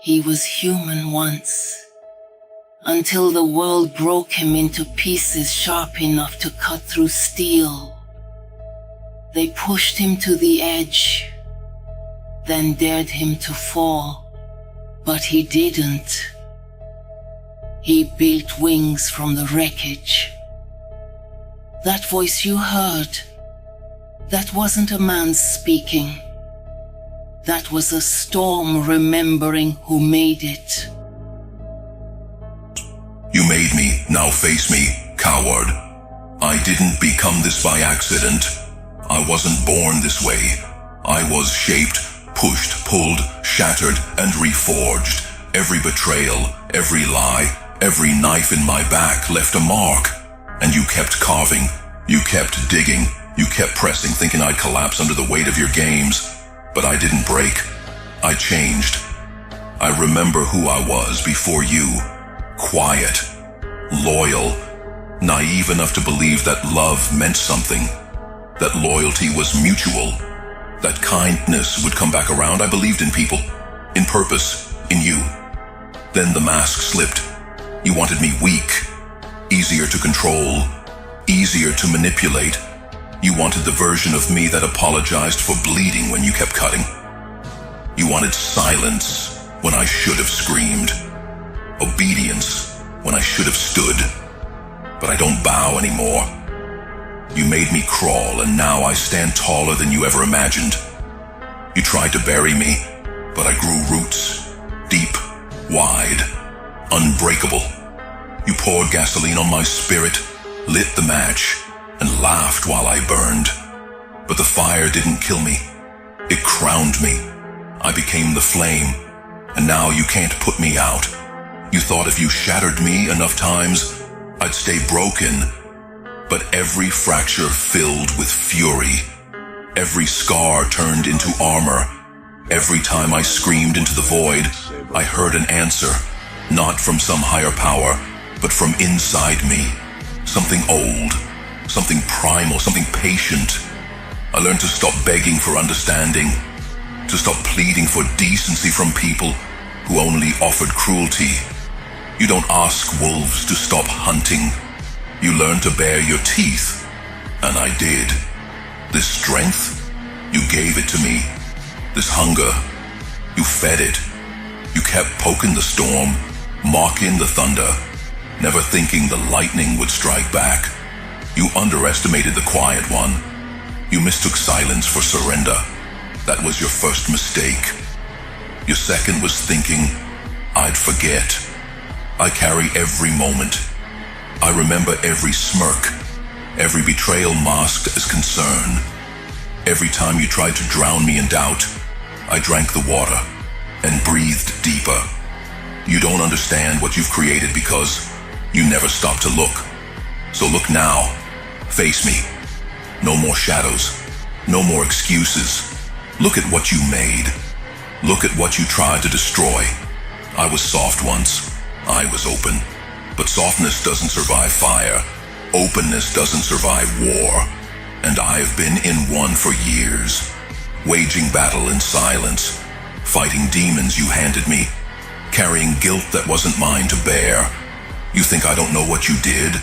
He was human once, until the world broke him into pieces sharp enough to cut through steel. They pushed him to the edge, then dared him to fall, but he didn't. He built wings from the wreckage. That voice you heard, that wasn't a man speaking. That was a storm remembering who made it. You made me, now face me, coward. I didn't become this by accident. I wasn't born this way. I was shaped, pushed, pulled, shattered, and reforged. Every betrayal, every lie, every knife in my back left a mark. And you kept carving, you kept digging, you kept pressing, thinking I'd collapse under the weight of your games. But I didn't break. I changed. I remember who I was before you. Quiet, loyal, naive enough to believe that love meant something, that loyalty was mutual, that kindness would come back around. I believed in people, in purpose, in you. Then the mask slipped. You wanted me weak, easier to control, easier to manipulate. You wanted the version of me that apologized for bleeding when you kept cutting. You wanted silence when I should have screamed. Obedience when I should have stood. But I don't bow anymore. You made me crawl, and now I stand taller than you ever imagined. You tried to bury me, but I grew roots. Deep, wide, unbreakable. You poured gasoline on my spirit, lit the match, and laughed while I burned. But the fire didn't kill me. It crowned me. I became the flame, and now you can't put me out. You thought if you shattered me enough times, I'd stay broken. But every fracture filled with fury. Every scar turned into armor. Every time I screamed into the void, I heard an answer, not from some higher power, but from inside me. Something old. Something primal, something patient. I learned to stop begging for understanding, to stop pleading for decency from people who only offered cruelty. You don't ask wolves to stop hunting. You learn to bare your teeth, and I did. This strength, you gave it to me. This hunger, you fed it. You kept poking the storm, mocking the thunder, never thinking the lightning would strike back. You underestimated the quiet one. You mistook silence for surrender. That was your first mistake. Your second was thinking, I'd forget. I carry every moment. I remember every smirk, every betrayal masked as concern. Every time you tried to drown me in doubt, I drank the water and breathed deeper. You don't understand what you've created because you never stopped to look. So look now. Face me. No more shadows. No more excuses. Look at what you made. Look at what you tried to destroy. I was soft once. I was open. But softness doesn't survive fire. Openness doesn't survive war. And I've been in one for years. Waging battle in silence. Fighting demons you handed me. Carrying guilt that wasn't mine to bear. You think I don't know what you did?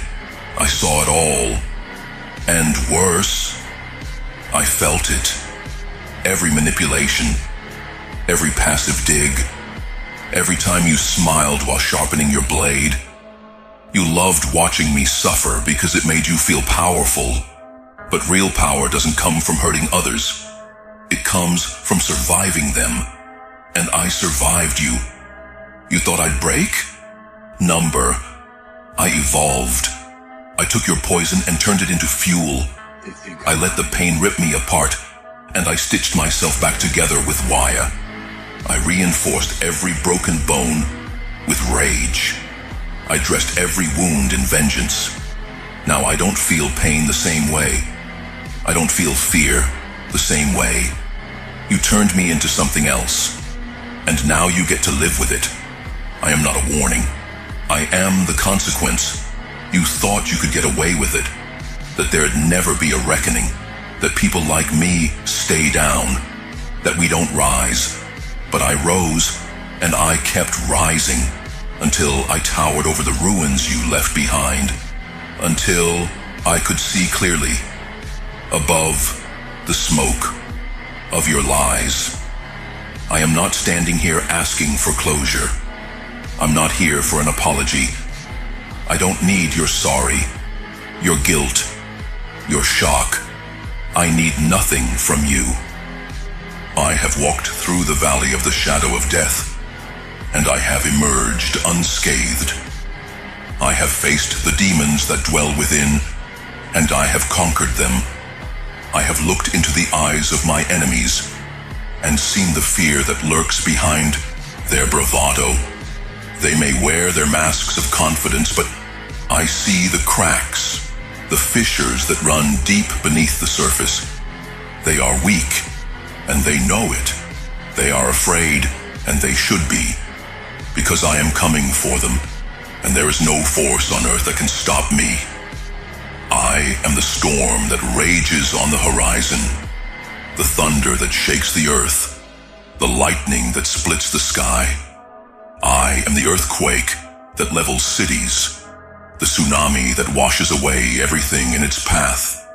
I saw it all. And worse, I felt it. Every manipulation, every passive dig, every time you smiled while sharpening your blade. You loved watching me suffer because it made you feel powerful. But real power doesn't come from hurting others. It comes from surviving them. And I survived you. You thought I'd break? Number. I evolved. I took your poison and turned it into fuel. I let the pain rip me apart, and I stitched myself back together with wire. I reinforced every broken bone with rage. I dressed every wound in vengeance. Now I don't feel pain the same way. I don't feel fear the same way. You turned me into something else, and now you get to live with it. I am not a warning. I am the consequence. You thought you could get away with it, that there'd never be a reckoning, that people like me stay down, that we don't rise. But I rose, and I kept rising until I towered over the ruins you left behind, until I could see clearly above the smoke of your lies. I am not standing here asking for closure. I'm not here for an apology. I don't need your sorry, your guilt, your shock. I need nothing from you. I have walked through the valley of the shadow of death, and I have emerged unscathed. I have faced the demons that dwell within, and I have conquered them. I have looked into the eyes of my enemies and seen the fear that lurks behind their bravado. They may wear their masks of confidence, but I see the cracks, the fissures that run deep beneath the surface. They are weak, and they know it. They are afraid, and they should be, because I am coming for them, and there is no force on earth that can stop me. I am the storm that rages on the horizon, the thunder that shakes the earth, the lightning that splits the sky. I am the earthquake that levels cities, the tsunami that washes away everything in its path.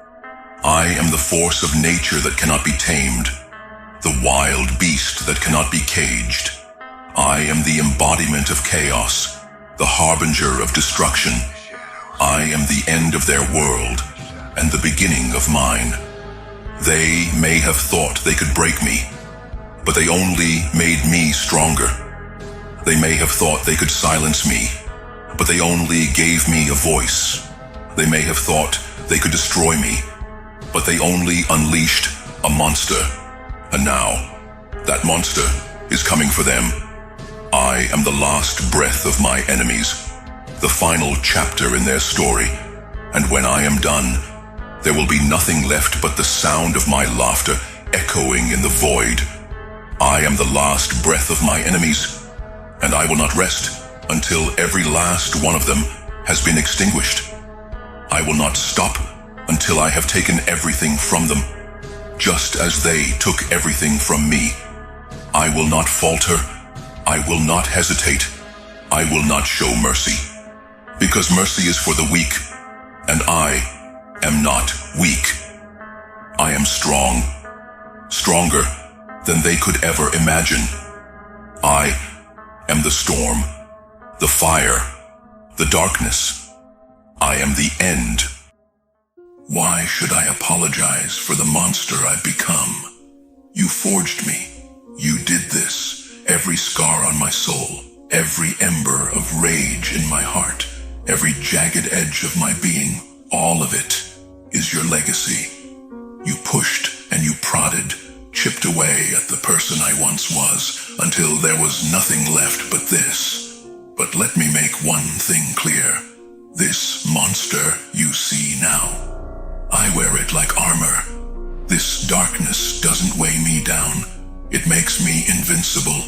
I am the force of nature that cannot be tamed, the wild beast that cannot be caged. I am the embodiment of chaos, the harbinger of destruction. I am the end of their world and the beginning of mine. They may have thought they could break me, but they only made me stronger. They may have thought they could silence me, but they only gave me a voice. They may have thought they could destroy me, but they only unleashed a monster. And now, that monster is coming for them. I am the last breath of my enemies, the final chapter in their story, and when I am done, there will be nothing left but the sound of my laughter echoing in the void. I am the last breath of my enemies, and I will not rest until every last one of them has been extinguished. I will not stop until I have taken everything from them, just as they took everything from me. I will not falter. I will not hesitate. I will not show mercy, because mercy is for the weak, and I am not weak. I am strong, stronger than they could ever imagine. I am the storm, the fire, the darkness. I am the end. Why should I apologize for the monster I've become? You forged me. You did this. Every scar on my soul, every ember of rage in my heart, every jagged edge of my being, all of it is your legacy. You pushed and you prodded, chipped away at the person I once was, until there was nothing left but this. But let me make one thing clear. This monster you see now, I wear it like armor. This darkness doesn't weigh me down. It makes me invincible.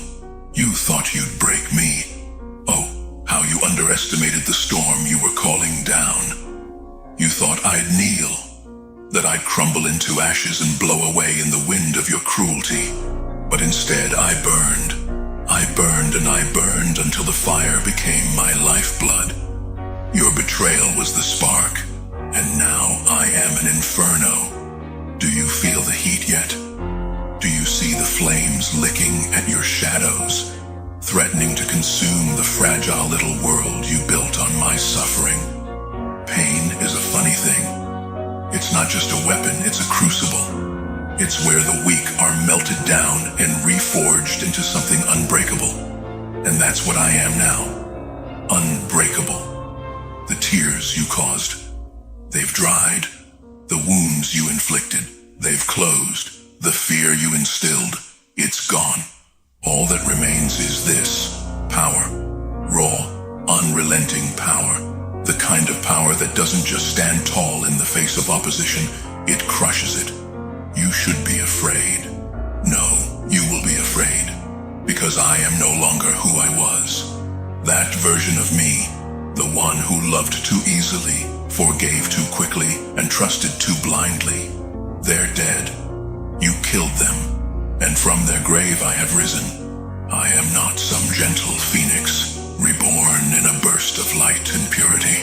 You thought you'd break me. Oh, how you underestimated the storm you were calling down. You thought I'd kneel, that I'd crumble into ashes and blow away in the wind of your cruelty. But instead I burned. I burned and I burned until the fire became my lifeblood. Your betrayal was the spark, and now I am an inferno. Do you feel the heat yet? Do you see the flames licking at your shadows, threatening to consume the fragile little world you built on my suffering? Pain is a funny thing. It's not just a weapon, it's a crucible. It's where the weak are melted down and reforged into something unbreakable. And that's what I am now. Unbreakable. The tears you caused, they've dried. The wounds you inflicted, they've closed. The fear you instilled, it's gone. All that remains is this: power. Raw, unrelenting power. The kind of power that doesn't just stand tall in the face of opposition, it crushes it. You should be afraid. No, you will be afraid, because I am no longer who I was. That version of me, the one who loved too easily, forgave too quickly, and trusted too blindly, they're dead. You killed them, and from their grave I have risen. I am not some gentle phoenix, reborn in a burst of light and purity.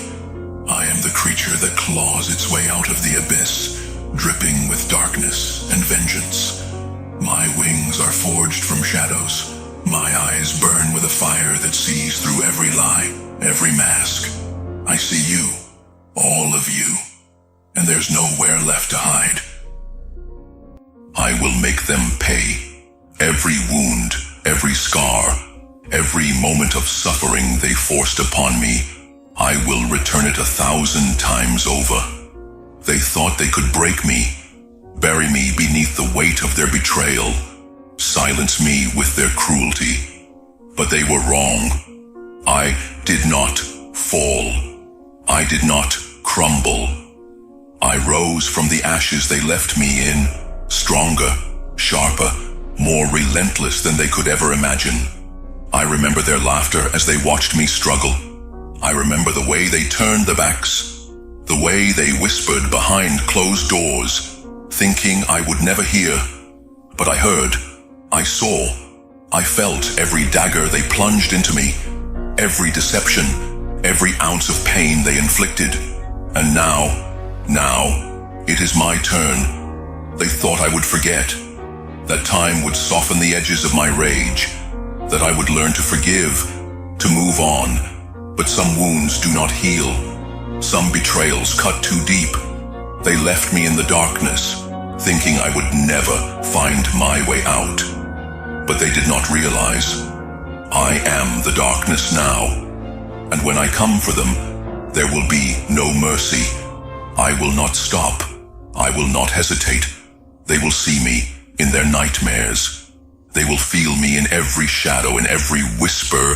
I am the creature that claws its way out of the abyss, dripping with darkness and vengeance. My wings are forged from shadows. My eyes burn with a fire that sees through every lie, every mask. I see you, all of you, and there's nowhere left to hide. I will make them pay. Every wound, every scar, every moment of suffering they forced upon me, I will return it 1,000 times over. They thought they could break me, bury me beneath the weight of their betrayal, silence me with their cruelty. But they were wrong. I did not fall. I did not crumble. I rose from the ashes they left me in, stronger, sharper, more relentless than they could ever imagine. I remember their laughter as they watched me struggle. I remember the way they turned their backs, the way they whispered behind closed doors, thinking I would never hear. But I heard, I saw, I felt every dagger they plunged into me, every deception, every ounce of pain they inflicted. And now, it is my turn. They thought I would forget, that time would soften the edges of my rage, that I would learn to forgive, to move on. But some wounds do not heal. Some betrayals cut too deep. They left me in the darkness, thinking I would never find my way out. But they did not realize, I am the darkness now. And when I come for them, there will be no mercy. I will not stop. I will not hesitate. They will see me in their nightmares. They will feel me in every shadow, in every whisper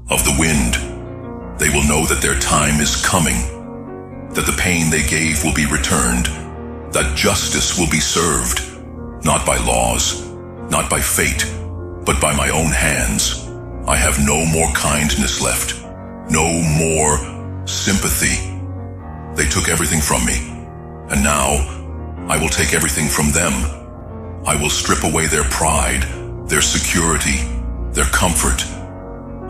of the wind. They will know that their time is coming, that the pain they gave will be returned, that justice will be served, not by laws, not by fate, but by my own hands. I have no more kindness left, no more sympathy. They took everything from me, and now I will take everything from them. I will strip away their pride, their security, their comfort.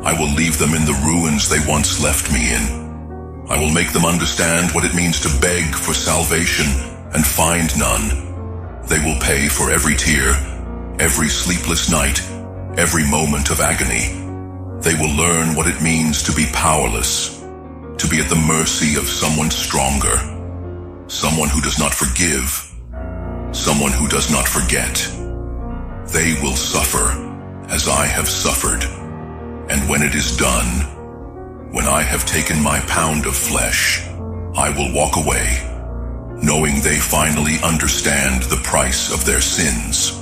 I will leave them in the ruins they once left me in. I will make them understand what it means to beg for salvation and find none. They will pay for every tear, every sleepless night, every moment of agony. They will learn what it means to be powerless, to be at the mercy of someone stronger, someone who does not forgive, someone who does not forget. They will suffer as I have suffered. And when it is done, when I have taken my pound of flesh, I will walk away, knowing they finally understand the price of their sins.